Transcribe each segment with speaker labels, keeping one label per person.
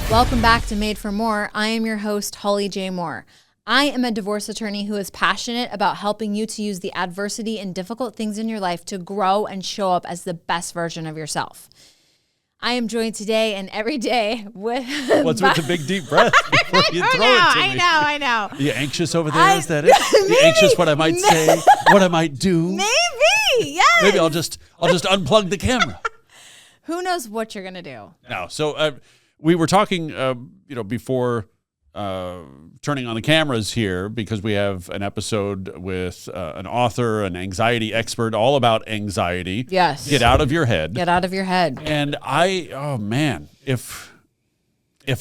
Speaker 1: Welcome back to Made for More. I am your host, Holly J. Moore. I am a divorce attorney who is passionate about helping you to use the adversity and difficult things in your life to grow and show up as the best version of yourself. I am joined today and every day with...
Speaker 2: What's with the big deep breath before you throw it to me?
Speaker 1: I know.
Speaker 2: Are you anxious over there? Is that it? You anxious what I might say, what I might do?
Speaker 1: Maybe, yes.
Speaker 2: Maybe I'll just unplug the camera.
Speaker 1: Who knows what you're going to do?
Speaker 2: No, so we were talking, before turning on the cameras here, because we have an episode with an author, an anxiety expert, all about anxiety.
Speaker 1: Yes.
Speaker 2: Get out of your head.
Speaker 1: Get out of your head.
Speaker 2: And if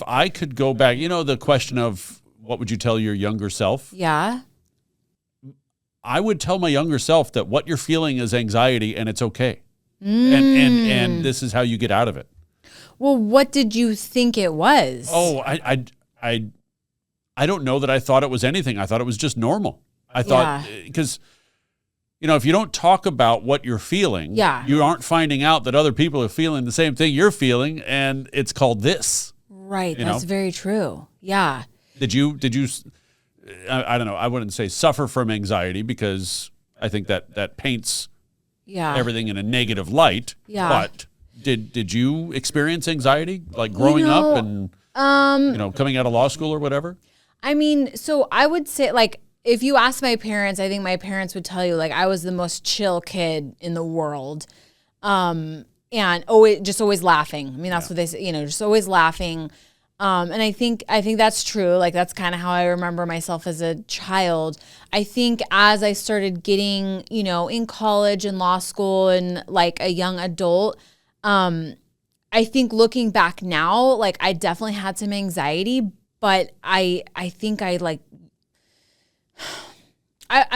Speaker 2: I could go back, the question of what would you tell your younger self?
Speaker 1: Yeah.
Speaker 2: I would tell my younger self that what you're feeling is anxiety and it's okay. And this is how you get out of it.
Speaker 1: Well, what did you think it was?
Speaker 2: Oh, I don't know that I thought it was anything. I thought it was just normal. I thought, because, if you don't talk about what you're feeling, you aren't finding out that other people are feeling the same thing you're feeling, and it's called this.
Speaker 1: Right. That's very true. Yeah.
Speaker 2: Did you, I don't know, I wouldn't say suffer from anxiety, because I think that paints everything in a negative light. Yeah. But did you experience anxiety, like growing up and coming out of law school or whatever?
Speaker 1: I mean, so I would say, like, if you ask my parents, I think my parents would tell you, like, I was the most chill kid in the world, and always laughing. I mean, that's what they say, just always laughing. And I think that's true. Like, that's kind of how I remember myself as a child. I think as I started getting, in college and law school and like a young adult, I think looking back now, like, I definitely had some anxiety, but I think I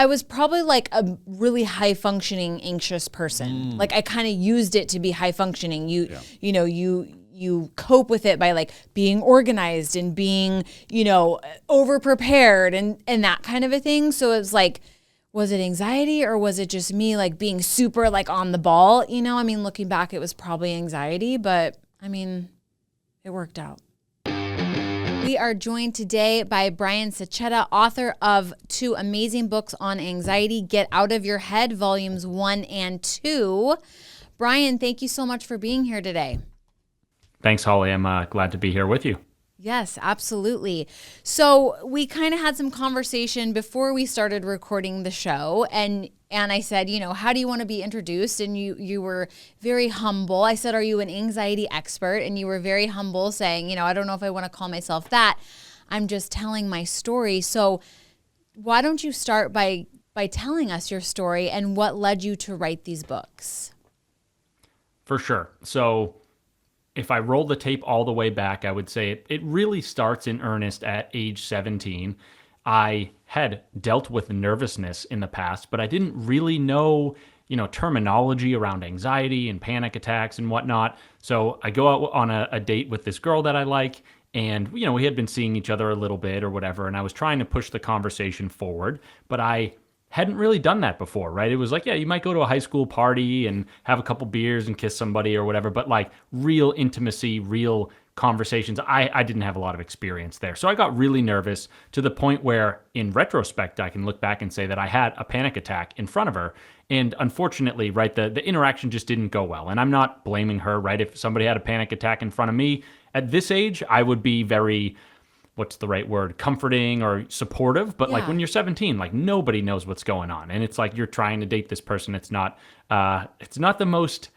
Speaker 1: was probably like a really high functioning anxious person. Like, I kind of used it to be high functioning. You cope with it by like being organized and being, over prepared and that kind of a thing. So it was like, was it anxiety or was it just me like being super like on the ball? I mean, looking back, it was probably anxiety, but I mean, it worked out. We are joined today by Brian Sachetta, author of 2 amazing books on anxiety, Get Out of Your Head, volumes 1 and 2. Brian, thank you so much for being here today.
Speaker 3: Thanks, Holly. I'm glad to be here with you.
Speaker 1: Yes, absolutely. So we kind of had some conversation before we started recording the show, and I said, how do you want to be introduced? And you were very humble. I said, are you an anxiety expert? And you were very humble, saying, I don't know if I want to call myself that. I'm just telling my story. So why don't you start by telling us your story and what led you to write these books?
Speaker 3: For sure. So if I roll the tape all the way back, I would say it really starts in earnest at age 17. I had dealt with nervousness in the past, but I didn't really know, terminology around anxiety and panic attacks and whatnot. So I go out on a date with this girl that I like, and, we had been seeing each other a little bit or whatever, and I was trying to push the conversation forward, but I hadn't really done that before, right? It was like, you might go to a high school party and have a couple beers and kiss somebody or whatever, but like real intimacy, real conversations, I didn't have a lot of experience there. So I got really nervous to the point where, in retrospect, I can look back and say that I had a panic attack in front of her. And unfortunately, right, the interaction just didn't go well. And I'm not blaming her, right? If somebody had a panic attack in front of me at this age, I would be very, what's the right word, comforting or supportive. But like when you're 17, like nobody knows what's going on. And it's like you're trying to date this person. It's not the most,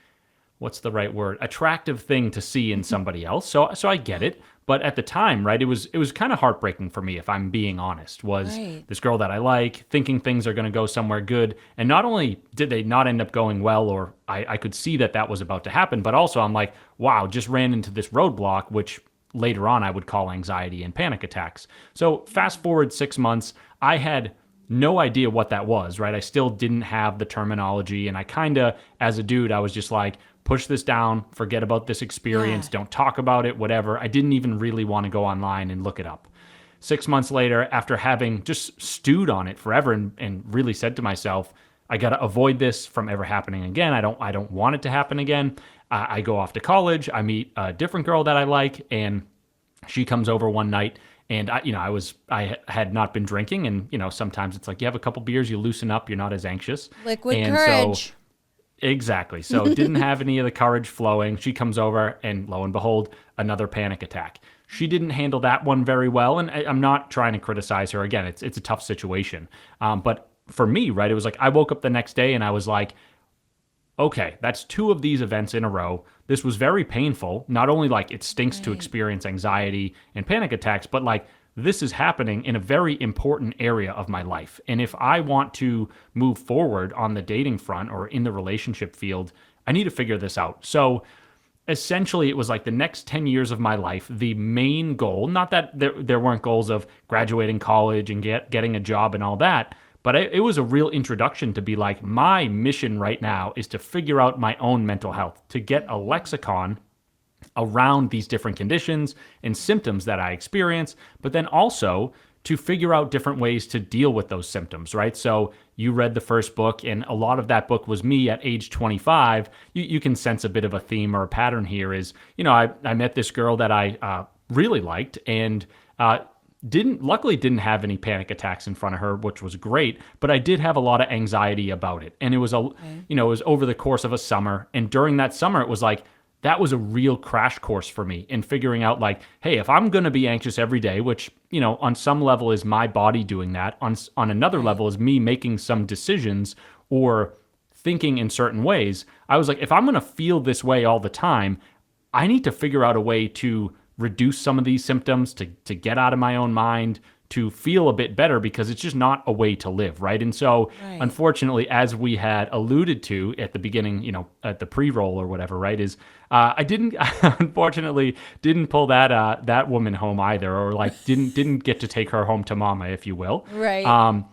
Speaker 3: what's the right word, attractive thing to see in somebody else. So I get it. But at the time, right, it was kind of heartbreaking for me, if I'm being honest, was this girl that I like, thinking things are going to go somewhere good. And not only did they not end up going well, or I could see that was about to happen, but also I'm like, wow, just ran into this roadblock, which later on I would call anxiety and panic attacks. So fast forward 6 months, I had no idea what that was, right? I still didn't have the terminology. And I kind of, as a dude, I was just like, push this down, forget about this experience, don't talk about it, whatever. I didn't even really want to go online and look it up. 6 months later, after having just stewed on it forever and really said to myself, I got to avoid this from ever happening again. I don't want it to happen again. I go off to college. I meet a different girl that I like, and She comes over one night, and I had not been drinking, and sometimes it's like you have a couple beers, you loosen up, you're not as anxious.
Speaker 1: Liquid
Speaker 3: and
Speaker 1: courage.
Speaker 3: So, exactly. So didn't have any of the courage flowing. She comes over, and lo and behold, another panic attack. She didn't handle that one very well, and I'm not trying to criticize her. Again, it's a tough situation. But for me, right, it was like I woke up the next day and I was like, okay, that's 2 of these events in a row. This was very painful. Not only like it stinks to experience anxiety and panic attacks, but like this is happening in a very important area of my life. And if I want to move forward on the dating front or in the relationship field, I need to figure this out. So essentially, it was like the next 10 years of my life, the main goal, not that there weren't goals of graduating college and getting a job and all that, but it was a real introduction to be like, my mission right now is to figure out my own mental health, to get a lexicon around these different conditions and symptoms that I experience, but then also to figure out different ways to deal with those symptoms, right? So you read the first book, and a lot of that book was me at age 25. You can sense a bit of a theme or a pattern here is, I met this girl that I really liked, and luckily didn't have any panic attacks in front of her, which was great, but I did have a lot of anxiety about it. And it was it was over the course of a summer. And during that summer, it was like, that was a real crash course for me in figuring out like, hey, if I'm going to be anxious every day, which, on some level is my body doing that, on another level is me making some decisions or thinking in certain ways. I was like, if I'm going to feel this way all the time, I need to figure out a way to reduce some of these symptoms, to get out of my own mind, to feel a bit better, because it's just not a way to live, right? And so, unfortunately, as we had alluded to at the beginning, at the pre-roll or whatever, right, is I unfortunately didn't pull that woman home either, or like didn't get to take her home to mama, if you will.
Speaker 1: Right.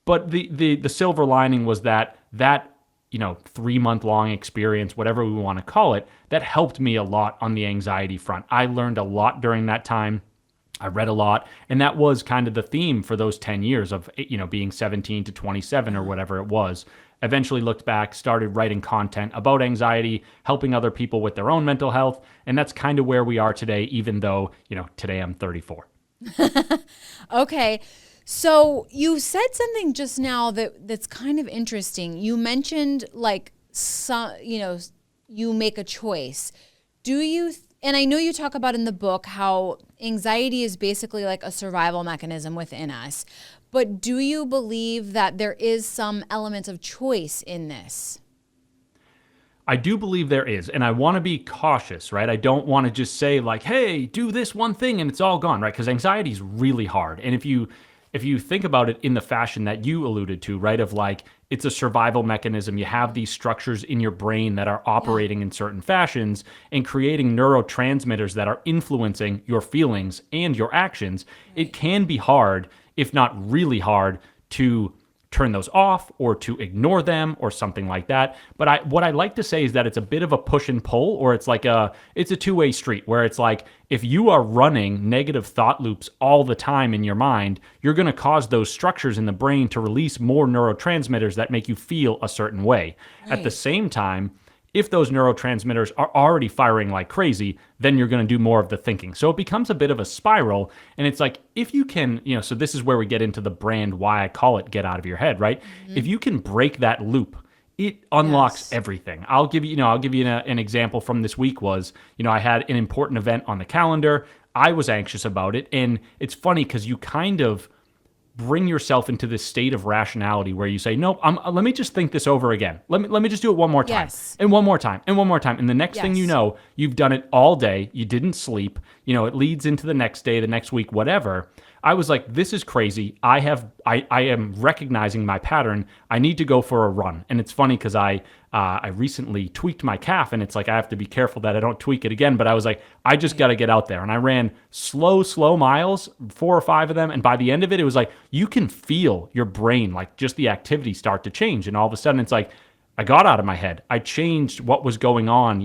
Speaker 3: But the silver lining was that 3-month long experience, whatever we want to call it, that helped me a lot on the anxiety front. I learned a lot during that time. I read a lot, and that was kind of the theme for those 10 years of, being 17 to 27 or whatever it was. Eventually looked back, started writing content about anxiety, helping other people with their own mental health, and that's kind of where we are today, even though, today I'm 34.
Speaker 1: Okay. So you said something just now that's kind of interesting. You mentioned like you make a choice. And I know you talk about in the book how anxiety is basically like a survival mechanism within us. But do you believe that there is some elements of choice in this?
Speaker 3: I do believe there is, and I want to be cautious, right? I don't want to just say like, hey, do this one thing and it's all gone, right? Because anxiety is really hard. And if you think about it in the fashion that you alluded to, right, of like, it's a survival mechanism. You have these structures in your brain that are operating in certain fashions and creating neurotransmitters that are influencing your feelings and your actions. It can be hard, if not really hard, to turn those off or to ignore them or something like that. But what I like to say is that it's a bit of a push and pull, or it's a two-way street where it's like, if you are running negative thought loops all the time in your mind, you're going to cause those structures in the brain to release more neurotransmitters that make you feel a certain way. Right. At the same time, if those neurotransmitters are already firing like crazy, then you're going to do more of the thinking. So it becomes a bit of a spiral. And it's like, if you can, so this is where we get into the brand, why I call it get out of your head, right? Mm-hmm. If you can break that loop, it unlocks everything. I'll give you an example from this week was, I had an important event on the calendar. I was anxious about it. And it's funny because you kind of bring yourself into this state of rationality where you say, nope, let me just think this over again. Let me just do it one more time.
Speaker 1: Yes.
Speaker 3: And one more time and one more time. And the next thing you know, you've done it all day. You didn't sleep. It leads into the next day, the next week, whatever. I was like, this is crazy. I am recognizing my pattern. I need to go for a run. And it's funny because I recently tweaked my calf, and it's like I have to be careful that I don't tweak it again. But I was like, I just got to get out there. And I ran slow miles, 4 or 5 of them. And by the end of it, it was like, you can feel your brain, like just the activity start to change. And all of a sudden it's like, I got out of my head. I changed what was going on,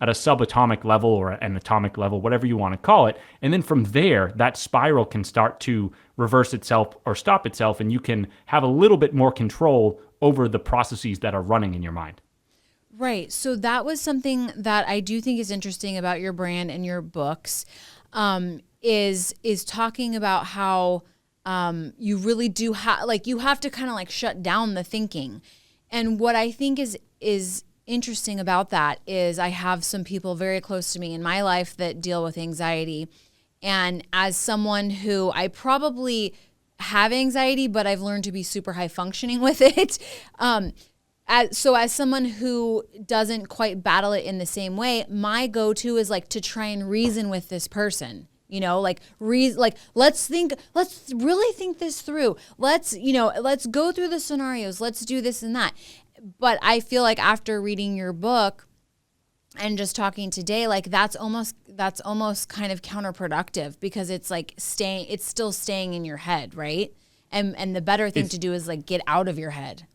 Speaker 3: at a subatomic level or an atomic level, whatever you want to call it. And then from there, that spiral can start to reverse itself or stop itself, and you can have a little bit more control over the processes that are running in your mind.
Speaker 1: Right. So that was something that I do think is interesting about your brand and your books. is talking about how you really do have, like, you have to kind of like shut down the thinking. And what I think is interesting about that is I have some people very close to me in my life that deal with anxiety. And as someone who, I probably have anxiety, but I've learned to be super high functioning with it. As someone who doesn't quite battle it in the same way, my go-to is like to try and reason with this person. You know, like let's really think this through. Let's go through the scenarios. Let's do this and that. But I feel like after reading your book and just talking today, like that's almost kind of counterproductive, because it's like it's still staying in your head, right? And the better thing to do is like get out of your head.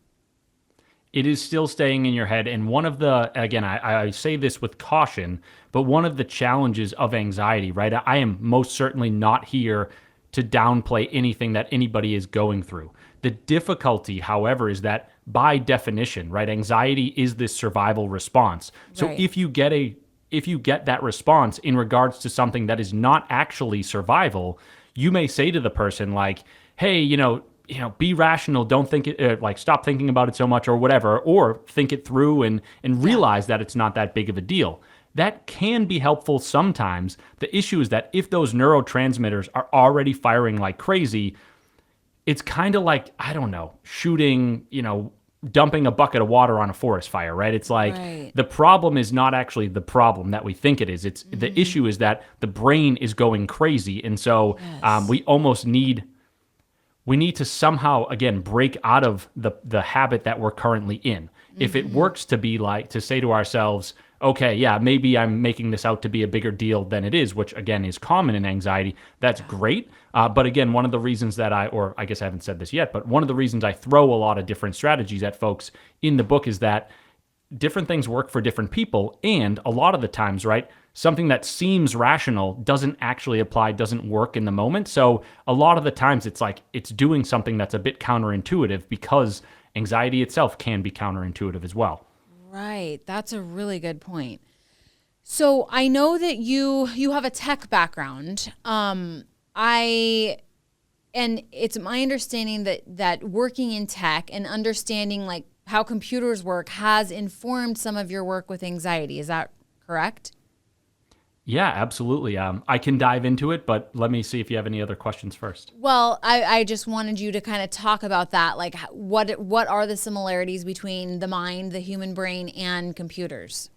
Speaker 3: It is still staying in your head. And one of the, again, I say this with caution, but one of the challenges of anxiety, right? I am most certainly not here to downplay anything that anybody is going through. The difficulty, however, is that by definition, right, anxiety is this survival response. So
Speaker 1: Right.
Speaker 3: if you get that response in regards to something that is not actually survival, you may say to the person like, hey, be rational. Don't think it, stop thinking about it so much or whatever, or think it through and realize that it's not that big of a deal. That can be helpful sometimes. The issue is that if those neurotransmitters are already firing like crazy, it's kind of like, I don't know, shooting, dumping a bucket of water on a forest fire, right? It's like
Speaker 1: Right.
Speaker 3: the problem is not actually the problem that we think it is. It's the issue is that the brain is going crazy. And so we almost need to somehow, again, break out of the habit that we're currently in. If it works to be like, to say to ourselves, okay, yeah, maybe I'm making this out to be a bigger deal than it is, which again is common in anxiety, that's great. But again, one of the reasons that I guess I haven't said this yet, but one of the reasons I throw a lot of different strategies at folks in the book is that different things work for different people. And a lot of the times, right, something that seems rational doesn't actually apply, doesn't work in the moment. So a lot of the times it's like it's doing something that's a bit counterintuitive, because anxiety itself can be counterintuitive as well.
Speaker 1: Right. That's a really good point. So I know that you have a tech background. And it's my understanding that working in tech and understanding like how computers work has informed some of your work with anxiety. Is that correct?
Speaker 3: Yeah, absolutely. I can dive into it, but let me see if you have any other questions first.
Speaker 1: Well, I just wanted you to kind of talk about that. Like what are the similarities between the mind, the human brain, and computers?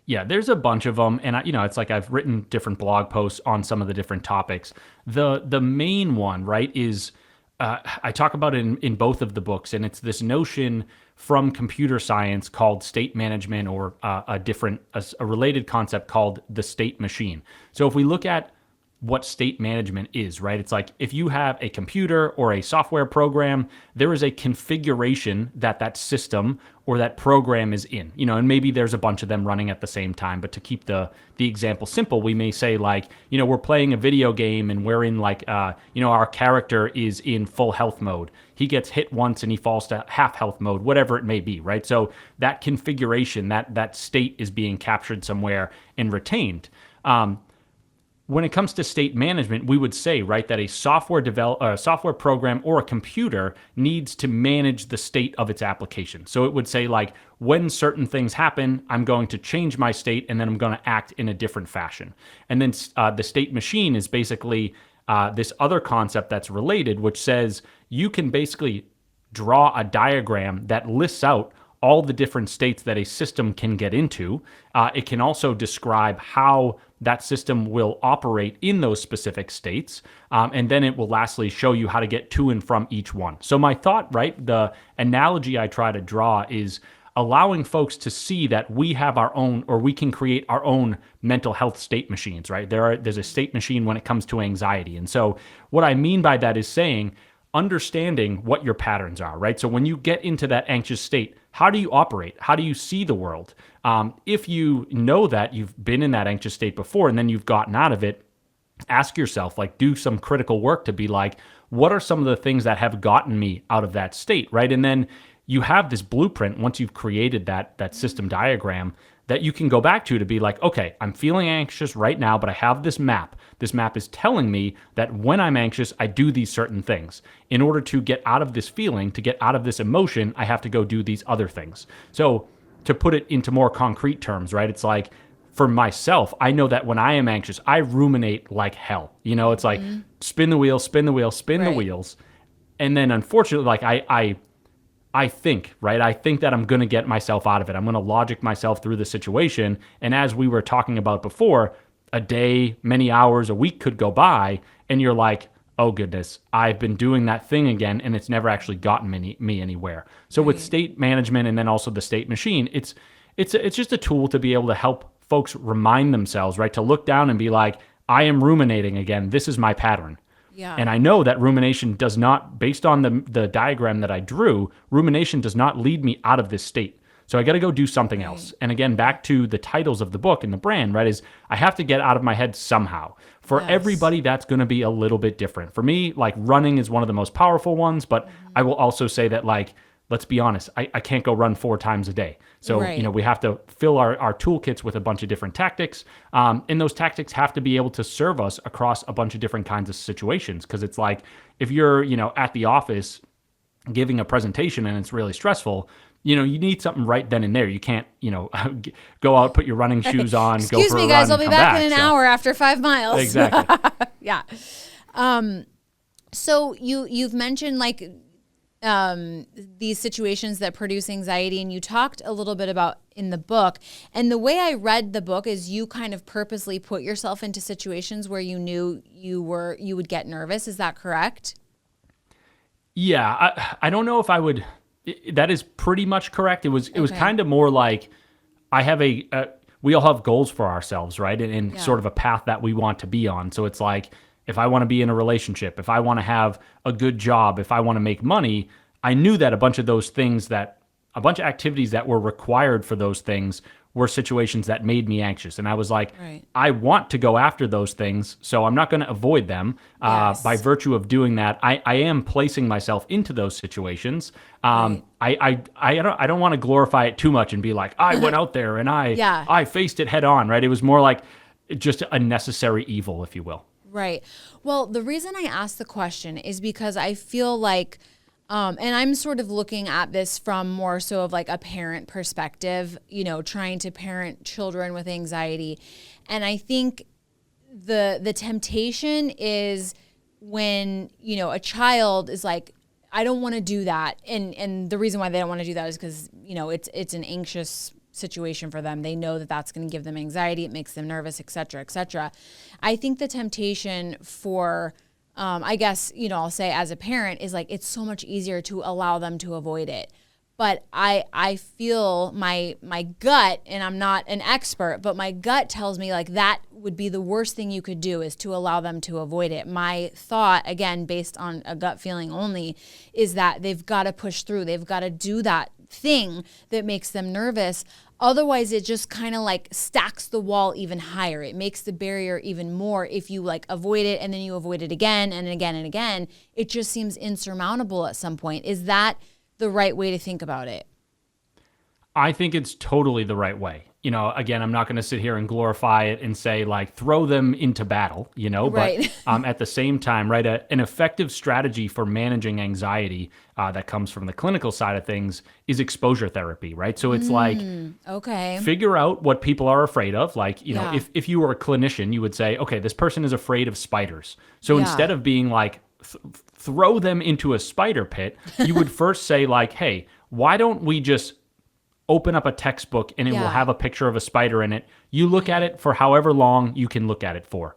Speaker 3: Yeah, there's a bunch of them, and it's like I've written different blog posts on some of the different topics. The main one, right, is I talk about it in both of the books, and it's this notion from computer science called state management, or a related concept called the state machine. So if we look at what state management is, right? It's like if you have a computer or a software program, there is a configuration that system or that program is in, and maybe there's a bunch of them running at the same time. But to keep the example simple, we may say like, we're playing a video game and we're in like, our character is in full health mode. He gets hit once and he falls to half health mode, whatever it may be, right? So that configuration, that state is being captured somewhere and retained. When it comes to state management, we would say, right, that a software program or a computer needs to manage the state of its application. So it would say, like, when certain things happen, I'm going to change my state and then I'm going to act in a different fashion. And then the state machine is basically this other concept that's related, which says you can basically draw a diagram that lists out all the different states that a system can get into. It can also describe how that system will operate in those specific states. And then it will lastly show you how to get to and from each one. So my thought, right, the analogy I try to draw is allowing folks to see that we have our own, or we can create our own mental health state machines, right? There's a state machine when it comes to anxiety. And so what I mean by that is saying, understanding what your patterns are, right? So when you get into that anxious state, how do you operate? How do you see the world? If you know that you've been in that anxious state before and then you've gotten out of it, ask yourself, like, do some critical work to be like, what are some of the things that have gotten me out of that state, right? And then you have this blueprint once you've created that system diagram. that you can go back to be like, okay, I'm feeling anxious right now, but I have this map. This map is telling me that when I'm anxious, I do these certain things. In order to get out of this feeling, to get out of this emotion, I have to go do these other things. So to put it into more concrete terms, right? It's like, for myself, I know that when I am anxious, I ruminate like hell. It's like spin the wheel, spin the wheel, spin the wheels. And then unfortunately, like I think, right? I think that I'm going to get myself out of it. I'm going to logic myself through the situation. And as we were talking about before, a day, many hours, a week could go by, and you're like, oh goodness, I've been doing that thing again, and it's never actually gotten me anywhere. So with state management and then also the state machine, it's just a tool to be able to help folks remind themselves, right? To look down and be like, I am ruminating again. This is my pattern.
Speaker 1: Yeah.
Speaker 3: And I know that rumination does not, based on the diagram that I drew, rumination does not lead me out of this state. So I got to go do something else. And again, back to the titles of the book and the brand, right, is I have to get out of my head somehow. For everybody, that's going to be a little bit different. For me, like running is one of the most powerful ones, but I will also say that, like, let's be honest, I can't go run 4 times a day. So, we have to fill our toolkits with a bunch of different tactics. And those tactics have to be able to serve us across a bunch of different kinds of situations. Because it's like, if you're, at the office giving a presentation and it's really stressful, you need something right then and there. You can't, go out, put your running shoes on,
Speaker 1: Excuse
Speaker 3: go for
Speaker 1: me,
Speaker 3: a
Speaker 1: guys,
Speaker 3: run,
Speaker 1: I'll be back in an hour after 5 miles.
Speaker 3: Exactly.
Speaker 1: Yeah. So you've mentioned like these situations that produce anxiety, and you talked a little bit about in the book. And the way I read the book is you kind of purposely put yourself into situations where you knew you would get nervous. Is that correct?
Speaker 3: Yeah, I don't know if I would. That is pretty much correct. It was kind of more like I have we all have goals for ourselves, right? And sort of a path that we want to be on. So it's like, if I want to be in a relationship, if I want to have a good job, if I want to make money, I knew that a bunch of activities that were required for those things were situations that made me anxious. And I was like, I want to go after those things, so I'm not going to avoid them. By virtue of doing that, I am placing myself into those situations. I don't want to glorify it too much and be like, I went out there and I faced it head on, right? It was more like just a necessary evil, if you will.
Speaker 1: Right. Well, the reason I asked the question is because I feel like, and I'm sort of looking at this from more so of like a parent perspective, trying to parent children with anxiety. And I think the temptation is when, a child is like, I don't want to do that. And the reason why they don't want to do that is because, it's an anxious situation for them. They know that that's going to give them anxiety. It makes them nervous, et cetera, et cetera. I think the temptation for, I guess, I'll say as a parent is like, it's so much easier to allow them to avoid it. But I feel my gut, and I'm not an expert, but my gut tells me like that would be the worst thing you could do is to allow them to avoid it. My thought, again, based on a gut feeling only, is that they've got to push through. They've got to do that thing that makes them nervous. Otherwise, it just kind of like stacks the wall even higher. It makes the barrier even more if you like avoid it and then you avoid it again and again and again. It just seems insurmountable at some point. Is that the right way to think about it?
Speaker 3: I think it's totally the right way. Again, I'm not going to sit here and glorify it and say like throw them into battle,
Speaker 1: Right.
Speaker 3: But at the same time, right, an effective strategy for managing anxiety that comes from the clinical side of things is exposure therapy, right? So it's like, figure out what people are afraid of. Like, if you were a clinician, you would say, okay, this person is afraid of spiders. So instead of being like, throw them into a spider pit, you would first say like, hey, why don't we just open up a textbook and it will have a picture of a spider in it. You look at it for however long you can look at it for.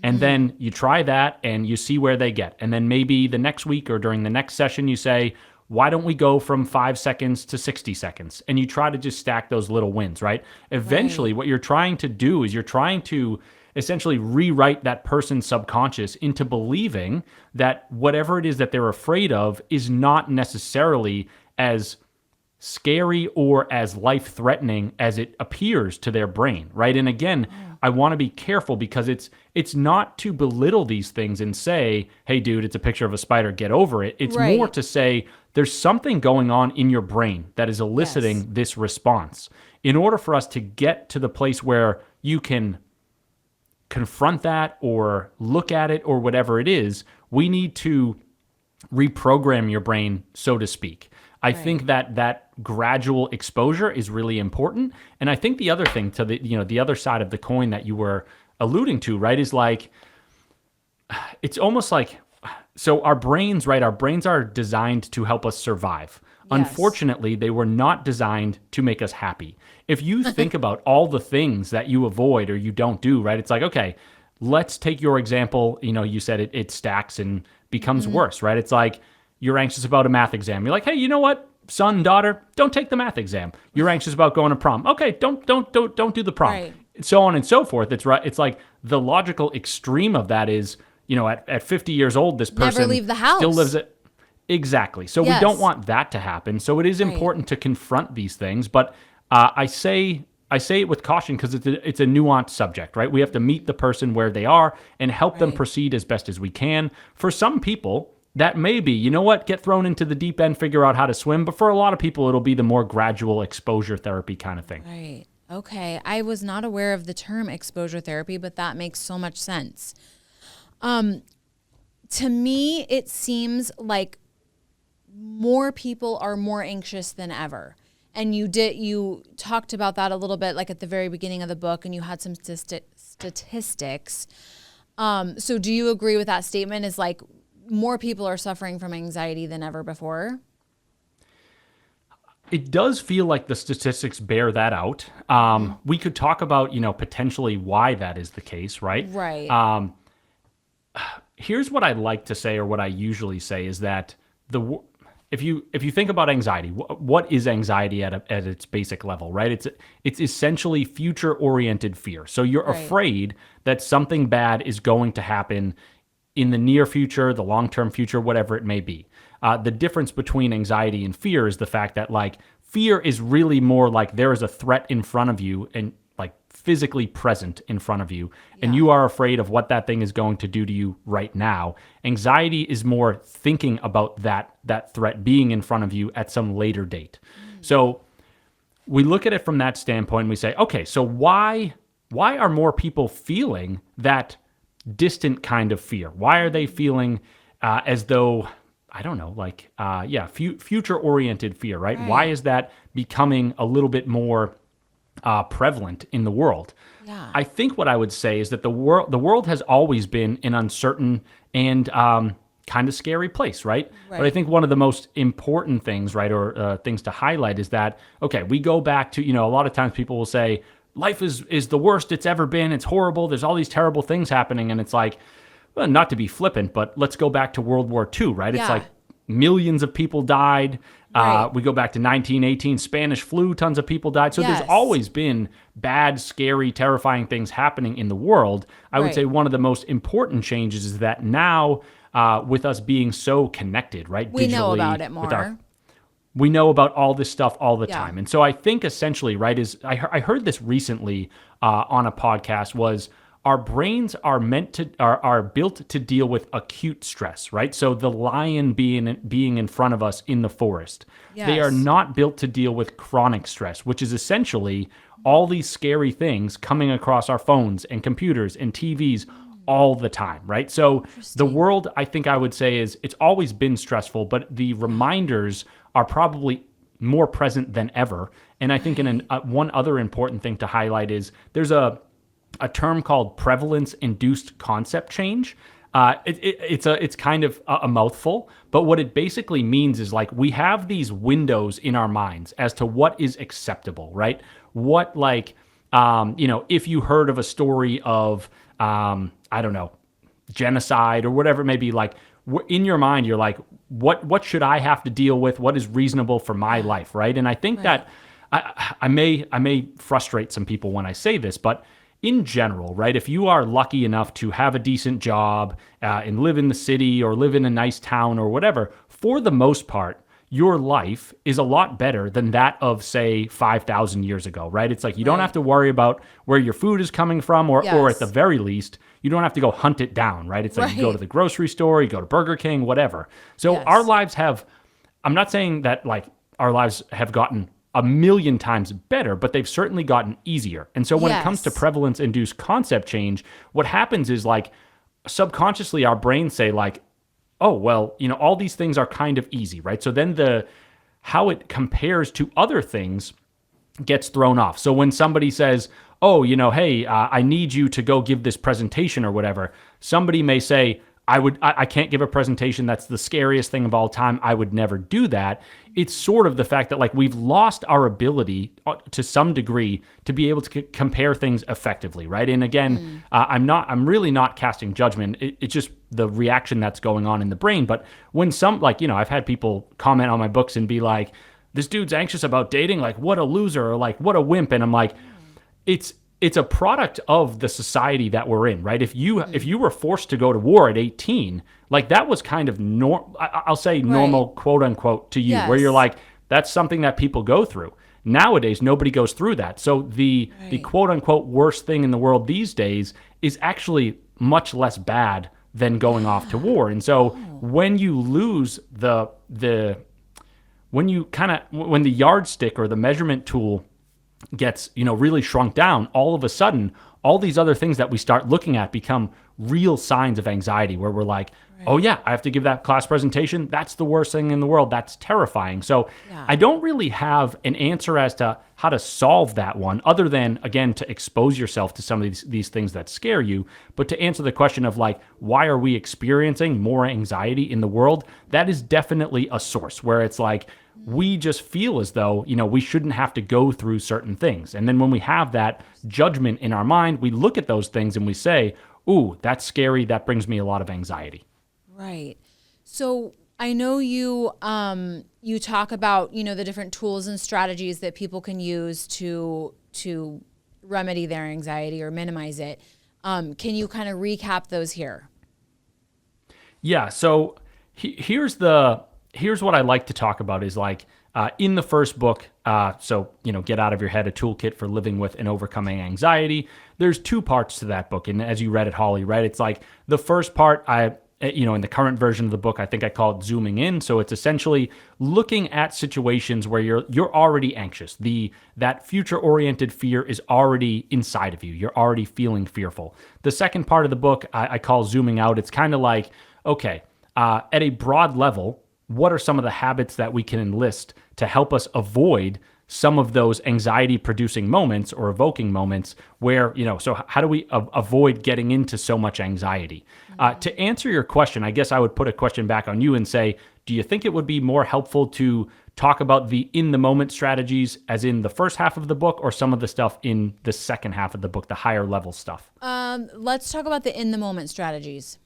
Speaker 3: And then you try that and you see where they get. And then maybe the next week or during the next session, you say, why don't we go from 5 seconds to 60 seconds? And you try to just stack those little wins, right? Eventually, what you're trying to do is you're trying to essentially rewrite that person's subconscious into believing that whatever it is that they're afraid of is not necessarily as scary or as life-threatening as it appears to their brain, right? And again, I want to be careful because it's not to belittle these things and say, hey, dude, it's a picture of a spider, get over it. It's more to say there's something going on in your brain that is eliciting this response. in order for us to get to the place where you can confront that or look at it or whatever it is, we need to reprogram your brain, so to speak. I think that gradual exposure is really important. And I think the other thing to the other side of the coin that you were alluding to, right, is like, it's almost like, so our brains are designed to help us survive. Yes. Unfortunately, they were not designed to make us happy. If you think about all the things that you avoid or you don't do, right, it's like, okay, let's take your example. You said it stacks and becomes worse, right? It's like, you're anxious about a math exam. You're like, hey, you know what, son, daughter, don't take the math exam. You're anxious about going to prom. Okay, don't do the prom. Right. So on and so forth. It's right. It's like the logical extreme of that is, at 50 years old, this person
Speaker 1: never leave the house.
Speaker 3: Still lives it. Exactly. So we don't want that to happen. So it is important to confront these things. But I say it with caution because it's a nuanced subject, right? We have to meet the person where they are and help them proceed as best as we can. For some people, that may be, get thrown into the deep end, figure out how to swim. But for a lot of people, it'll be the more gradual exposure therapy kind of thing.
Speaker 1: Right. Okay. I was not aware of the term exposure therapy, but that makes so much sense. To me, it seems like more people are more anxious than ever. And you talked about that a little bit, like at the very beginning of the book, and you had some statistics. So do you agree with that statement? Is like more people are suffering from anxiety than ever before?
Speaker 3: It does feel like the statistics bear that out. We could talk about, potentially why that is the case, right?
Speaker 1: Right.
Speaker 3: Here's what I like to say, or what I usually say, is that if you think about anxiety, what is anxiety at its basic level, right? It's essentially future-oriented fear. So you're afraid that something bad is going to happen in the near future, the long-term future, whatever it may be. The difference between anxiety and fear is the fact that, like, fear is really more like there is a threat in front of you and, like, physically present in front of you, and you are afraid of what that thing is going to do to you right now. Anxiety is more thinking about that threat being in front of you at some later date. So we look at it from that standpoint and we say, okay, so why are more people feeling that distant kind of fear? Why are they feeling as though, I don't know, like, future-oriented fear, right? Why is that becoming a little bit more prevalent in the world?
Speaker 1: Yeah.
Speaker 3: I think what I would say is that the world has always been an uncertain and kind of scary place, right? But I think one of the most important things, right, or things to highlight is that, okay, we go back to, a lot of times people will say, life is the worst it's ever been. It's horrible. There's all these terrible things happening. And it's like, well, not to be flippant, but let's go back to World War II, right? It's like millions of people died. We go back to 1918, Spanish flu, tons of people died. So there's always been bad, scary, terrifying things happening in the world. I would say one of the most important changes is that now, with us being so connected, right?
Speaker 1: We know about it more.
Speaker 3: We know about all this stuff all the time. And so I think essentially, right, I heard this recently on a podcast, was our brains are built to deal with acute stress, right? So the lion being in front of us in the forest, they are not built to deal with chronic stress, which is essentially all these scary things coming across our phones and computers and TVs all the time, right? So the world, I think I would say, it's always been stressful, but the reminders are probably more present than ever. And I think one other important thing to highlight is there's a term called prevalence-induced concept change. It's kind of a mouthful, but what it basically means is, like, we have these windows in our minds as to what is acceptable, right? What, like, if you heard of a story of, I don't know, genocide or whatever it may be, like, in your mind, you're like, what should I have to deal with? What is reasonable for my life, right? And I think that I may frustrate some people when I say this, but in general, right, if you are lucky enough to have a decent job and live in the city or live in a nice town or whatever, for the most part, your life is a lot better than that of, say, 5,000 years ago, right? It's like you don't have to worry about where your food is coming from, or at the very least, you don't have to go hunt it down, right? It's like you go to the grocery store, you go to Burger King, whatever. So our lives have, I'm not saying that, like, our lives have gotten a million times better, but they've certainly gotten easier. And so when it comes to prevalence-induced concept change, what happens is like subconsciously our brains say like, oh, well, all these things are kind of easy, right? So then how it compares to other things gets thrown off. So when somebody says, oh, hey, I need you to go give this presentation or whatever, somebody may say, I can't give a presentation. That's the scariest thing of all time. I would never do that. It's sort of the fact that like we've lost our ability to some degree to be able to compare things effectively, right? And again, I'm really not casting judgment. It's just the reaction that's going on in the brain. But when I've had people comment on my books and be like, this dude's anxious about dating, like what a loser, or like what a wimp. And I'm like, it's a product of the society that we're in, right? If you were forced to go to war at 18, like that was kind of I'll say normal, quote unquote, to you, where you're like, that's something that people go through. Nowadays, nobody goes through that. So the quote unquote worst thing in the world these days is actually much less bad than going off to war. And so when you lose when the yardstick or the measurement tool gets, really shrunk down, all of a sudden, all these other things that we start looking at become real signs of anxiety, where we're like, oh yeah, I have to give that class presentation. That's the worst thing in the world. That's terrifying. So I don't really have an answer as to how to solve that one, other than, again, to expose yourself to some of these things that scare you. But to answer the question of like, why are we experiencing more anxiety in the world? That is definitely a source where it's like, we just feel as though, we shouldn't have to go through certain things. And then when we have that judgment in our mind, we look at those things and we say, ooh, that's scary. That brings me a lot of anxiety.
Speaker 1: Right. So I know you talk about, the different tools and strategies that people can use to remedy their anxiety or minimize it. Can you kind of recap those here?
Speaker 3: Yeah. So here's what I like to talk about is like in the first book, Get Out of Your Head, a toolkit for living with and overcoming anxiety. There's two parts to that book. And as you read it, Holly, right? It's like the first part, in the current version of the book, I think I call it zooming in. So it's essentially looking at situations where you're already anxious. That future-oriented fear is already inside of you. You're already feeling fearful. The second part of the book, I call zooming out. It's kind of like, okay, at a broad level, what are some of the habits that we can enlist to help us avoid some of those anxiety-producing moments or evoking moments where, so how do we avoid getting into so much anxiety? To answer your question, I guess I would put a question back on you and say, do you think it would be more helpful to talk about the in-the-moment strategies as in the first half of the book, or some of the stuff in the second half of the book, the higher level stuff?
Speaker 1: Let's talk about the in-the-moment strategies.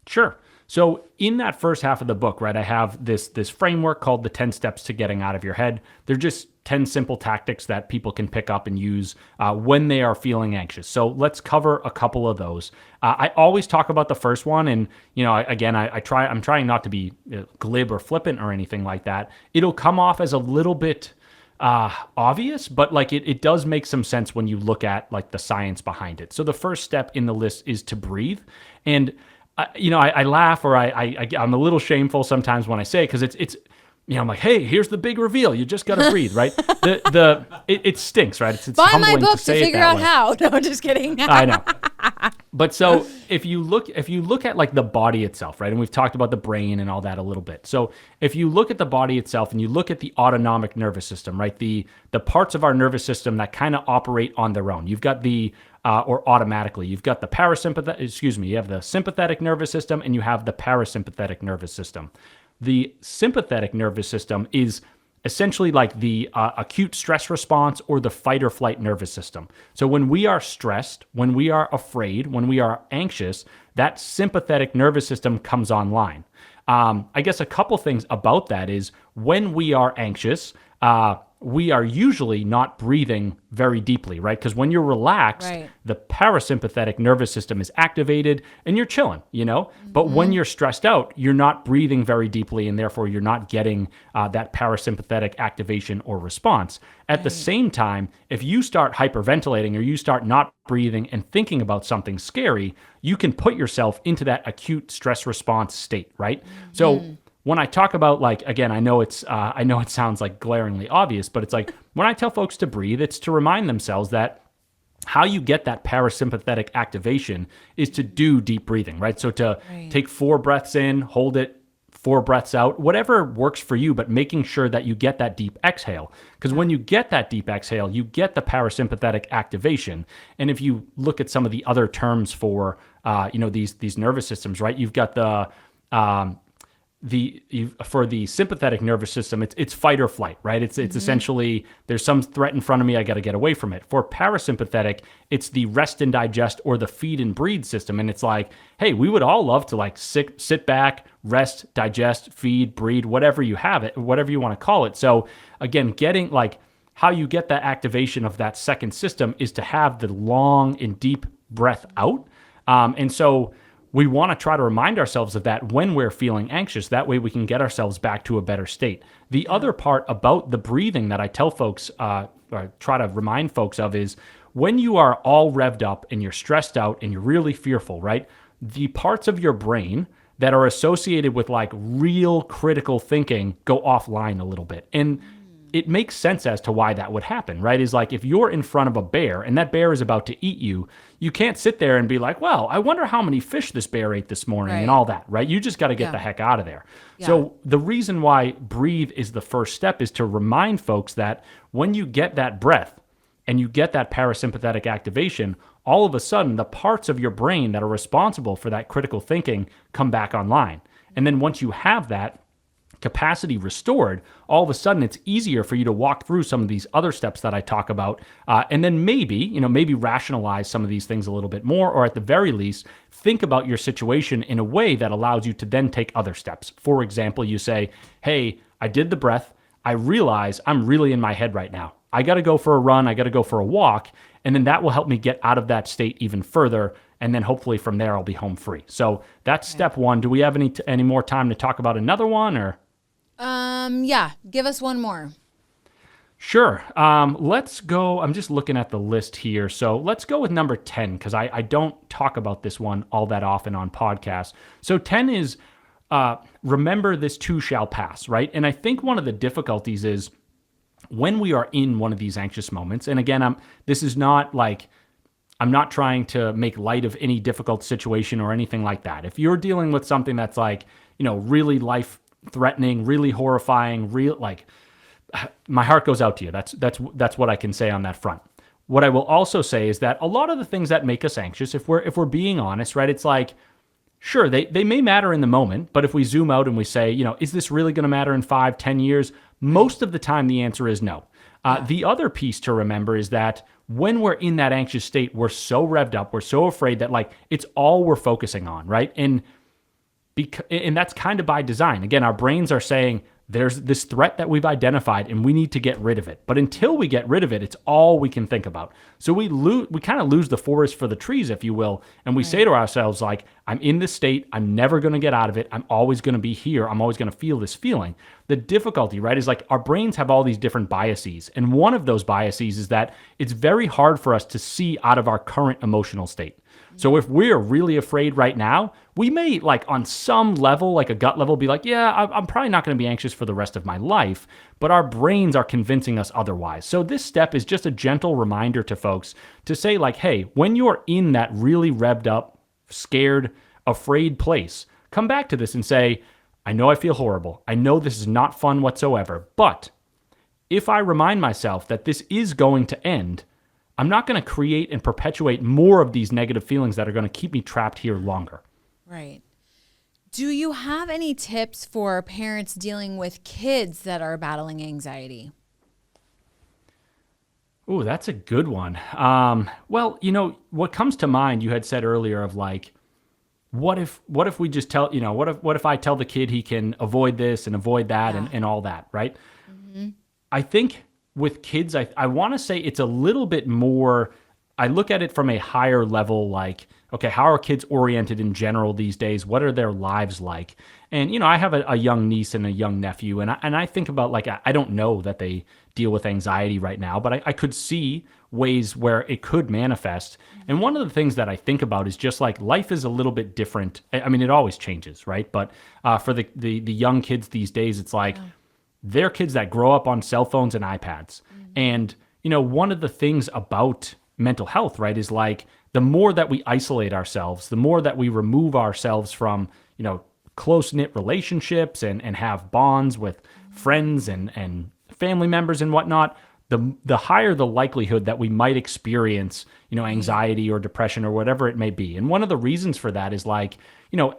Speaker 3: Sure. So in that first half of the book, right, I have this framework called the 10 steps to getting out of your head. They're just 10 simple tactics that people can pick up and use when they are feeling anxious. So let's cover a couple of those. I always talk about the first one, and I'm trying not to be glib or flippant or anything like that. It'll come off as a little bit obvious, but like it does make some sense when you look at like the science behind it. So the first step in the list is to breathe. And I laugh, or I'm a little shameful sometimes when I say it, because it's I'm like, hey, here's the big reveal. You just got to breathe, right? It stinks, right? It's
Speaker 1: buy my
Speaker 3: humbling
Speaker 1: book
Speaker 3: to say
Speaker 1: to figure out how. No, just kidding.
Speaker 3: I know. But so if you look at like the body itself, right? And we've talked about the brain and all that a little bit. So if you look at the body itself and you look at the autonomic nervous system, right? The parts of our nervous system that kind of operate on their own. You've got or automatically, you've got you have the sympathetic nervous system and you have the parasympathetic nervous system. The sympathetic nervous system is essentially like the acute stress response or the fight or flight nervous system. So when we are stressed, when we are afraid, when we are anxious, that sympathetic nervous system comes online. I guess a couple things about that is when we are anxious, we are usually not breathing very deeply, right? Because when you're relaxed, the parasympathetic nervous system is activated and you're chilling, But when you're stressed out, you're not breathing very deeply, and therefore you're not getting that parasympathetic activation or response. At the same time, if you start hyperventilating or you start not breathing and thinking about something scary, you can put yourself into that acute stress response state, right? So when I talk about like, again, I know it sounds like glaringly obvious, but it's like when I tell folks to breathe, it's to remind themselves that how you get that parasympathetic activation is to do deep breathing, right? So to take 4 breaths in, hold it, 4 breaths out, whatever works for you, but making sure that you get that deep exhale. Because when you get that deep exhale, you get the parasympathetic activation. And if you look at some of the other terms for, these nervous systems, right? You've got for the sympathetic nervous system, it's fight or flight, right? It's essentially there's some threat in front of me, I got to get away from it. For parasympathetic, it's the rest and digest or the feed and breathe system, and it's like, hey, we would all love to like sit back, rest, digest, feed, breathe, whatever you have it, whatever you want to call it. So again, getting like how you get that activation of that second system is to have the long and deep breath out, and so we want to try to remind ourselves of that when we're feeling anxious. That way we can get ourselves back to a better state. The other part about the breathing that I tell folks, or try to remind folks of, is when you are all revved up and you're stressed out and you're really fearful, right? The parts of your brain that are associated with like real critical thinking go offline a little bit. And it makes sense as to why that would happen, right? Is like if you're in front of a bear and that bear is about to eat you, you can't sit there and be like, well, I wonder how many fish this bear ate this morning and all that, right? You just got to get the heck out of there. Yeah. So the reason why breathe is the first step is to remind folks that when you get that breath and you get that parasympathetic activation, all of a sudden the parts of your brain that are responsible for that critical thinking come back online. And then once you have that capacity restored, all of a sudden it's easier for you to walk through some of these other steps that I talk about, and then maybe rationalize some of these things a little bit more, or at the very least, think about your situation in a way that allows you to then take other steps. For example, you say, hey, I did the breath. I realize I'm really in my head right now. I got to go for a run. I got to go for a walk. And then that will help me get out of that state even further. And then hopefully from there, I'll be home free. So that's step one. Do we have any more time to talk about another one, or?
Speaker 1: Yeah, give us one more.
Speaker 3: Sure. Let's go. I'm just looking at the list here. So let's go with number 10, because I don't talk about this one all that often on podcasts. So 10 is, remember this too shall pass, right? And I think one of the difficulties is when we are in one of these anxious moments, and again, this is not like, I'm not trying to make light of any difficult situation or anything like that. If you're dealing with something that's like, really life-threatening, really horrifying, my heart goes out to you. That's what I can say on that front. What I will also say is that a lot of the things that make us anxious, if we're being honest, right, it's like, sure, they may matter in the moment, but if we zoom out and we say, is this really going to matter in 5, 10 years? Most of the time, the answer is no. The other piece to remember is that when we're in that anxious state, we're so revved up, we're so afraid that it's all we're focusing on, right? And that's kind of by design. Again, our brains are saying there's this threat that we've identified and we need to get rid of it. But until we get rid of it, it's all we can think about. So we kind of lose the forest for the trees, if you will. And we say to ourselves, I'm in this state. I'm never going to get out of it. I'm always going to be here. I'm always going to feel this feeling. The difficulty, right, is our brains have all these different biases. And one of those biases is that it's very hard for us to see out of our current emotional state. So if we're really afraid right now, we may on some level, a gut level, be I'm probably not going to be anxious for the rest of my life, but our brains are convincing us otherwise. So this step is just a gentle reminder to folks to say hey, when you're in that really revved up, scared, afraid place, come back to this and say, I know I feel horrible. I know this is not fun whatsoever, but if I remind myself that this is going to end, I'm not going to create and perpetuate more of these negative feelings that are going to keep me trapped here longer.
Speaker 1: Right. Do you have any tips for parents dealing with kids that are battling anxiety?
Speaker 3: Oh, that's a good one. Well, what comes to mind, you had said earlier of what if we just tell, what if I tell the kid he can avoid this and avoid that and all that, right? Mm-hmm. I think with kids, I want to say it's a little bit more I look at it from a higher level, like, okay, how are kids oriented in general these days? What are their lives like? And, I have a young niece and a young nephew, and I think about, like, I don't know that they deal with anxiety right now, but I could see ways where it could manifest. And one of the things that I think about is just like life is a little bit different. I mean, it always changes, right? But for the young kids these days, it's like they're kids that grow up on cell phones and iPads. And, one of the things about mental health, right, is like the more that we isolate ourselves, the more that we remove ourselves from, close-knit relationships and have bonds with friends and family members and whatnot, the higher the likelihood that we might experience, anxiety or depression or whatever it may be. And one of the reasons for that is like,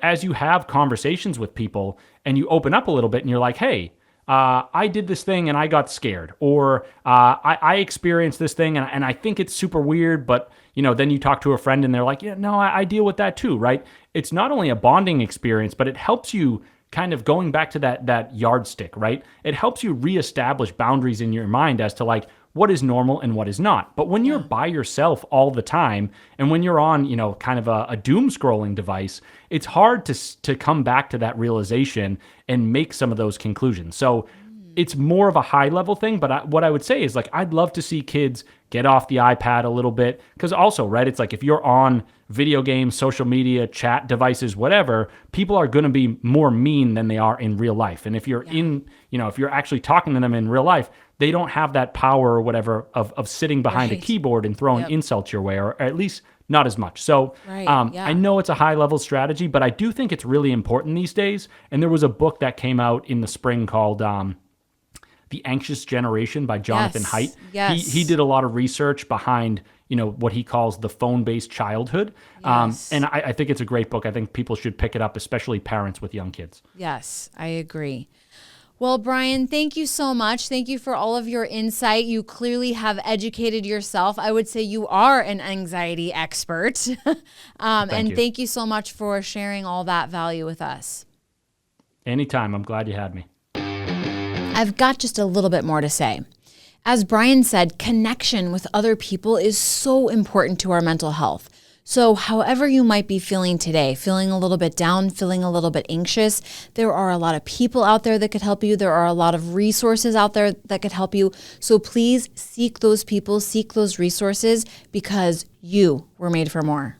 Speaker 3: as you have conversations with people and you open up a little bit and you're like, hey, I did this thing and I got scared, or I experienced this thing and I think it's super weird, but then you talk to a friend and they're like, yeah, no, I deal with that too, right? It's not only a bonding experience, but it helps you kind of going back to that yardstick, right? It helps you reestablish boundaries in your mind as to like what is normal and what is not. But when you're by yourself all the time, and when you're on, kind of a doom scrolling device, it's hard to come back to that realization and make some of those conclusions. So it's more of a high level thing, but what I would say is like, I'd love to see kids get off the iPad a little bit. Because also, right, it's like if you're on video games, social media, chat devices, whatever, people are going to be more mean than they are in real life. And if you're if you're actually talking to them in real life, they don't have that power or whatever of sitting behind a keyboard and throwing insults your way, or at least not as much. So I know it's a high level strategy, but I do think it's really important these days. And there was a book that came out in the spring called The Anxious Generation by Jonathan Haidt.
Speaker 1: Yes.
Speaker 3: He did a lot of research behind, what he calls the phone-based childhood.
Speaker 1: Yes.
Speaker 3: And I think it's a great book. I think people should pick it up, especially parents with young kids.
Speaker 1: Yes, I agree. Well, Brian, thank you so much. Thank you for all of your insight. You clearly have educated yourself. I would say you are an anxiety expert. Thank you so much for sharing all that value with us.
Speaker 3: Anytime. I'm glad you had me.
Speaker 1: I've got just a little bit more to say. As Brian said, connection with other people is so important to our mental health. So however you might be feeling today, feeling a little bit down, feeling a little bit anxious, there are a lot of people out there that could help you. There are a lot of resources out there that could help you. So please seek those people, seek those resources, because you were made for more.